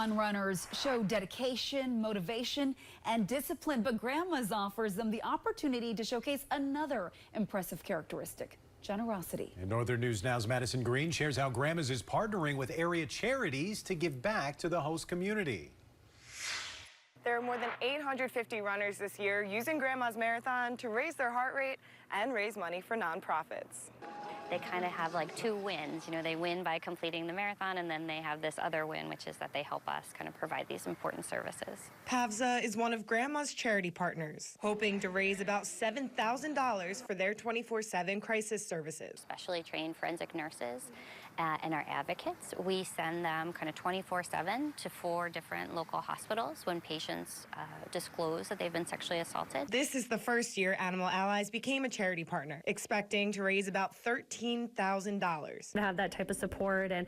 Runners show dedication, motivation, and discipline, but Grandma's offers them the opportunity to showcase another impressive characteristic: generosity. In Northern News Now's Madison Green shares how Grandma's is partnering with area charities to give back to the host community. There are more than 850 runners this year using Grandma's Marathon to raise their heart rate and raise money for nonprofits. They kind of have like two wins. You know, they win by completing the marathon, and then they have this other win, which is that they help us kind of provide these important services. PAVSA is one of Grandma's charity partners, hoping to raise about $7,000 for their 24/7 crisis services. Specially trained forensic nurses and our advocates, we send them kind of 24/7 to 4 different local hospitals when patients disclose that they've been sexually assaulted. This is the first year Animal Allies became a charity partner, expecting to raise about $13,000. To have that type of support and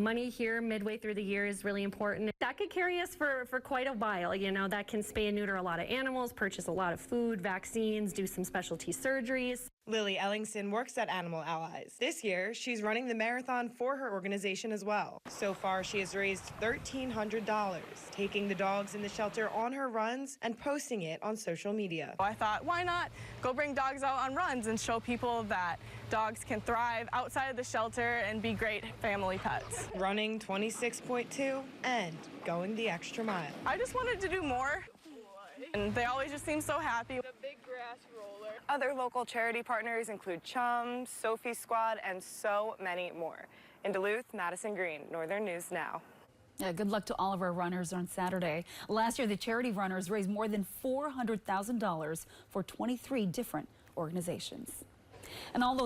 money here midway through the year is really important. That could carry us for quite a while. You know, that can spay and neuter a lot of animals, purchase a lot of food, vaccines, do some specialty surgeries. Lily Ellingson works at Animal Allies. This year, she's running the marathon for her organization as well. So far, she has raised $1,300, taking the dogs in the shelter on her runs and posting it on social media. I thought, why not go bring dogs out on runs and show people that dogs can thrive outside of the shelter and be great family pets. Running 26.2 and going the extra mile. I just wanted to do more, and they always just seem so happy. The big grass roller. Other local charity partners include Chum, Sophie Squad, and so many more. In Duluth, Madison Green, Northern News Now. Yeah, good luck to all of our runners on Saturday. Last year, the charity runners raised more than $400,000 for 23 different organizations. And all those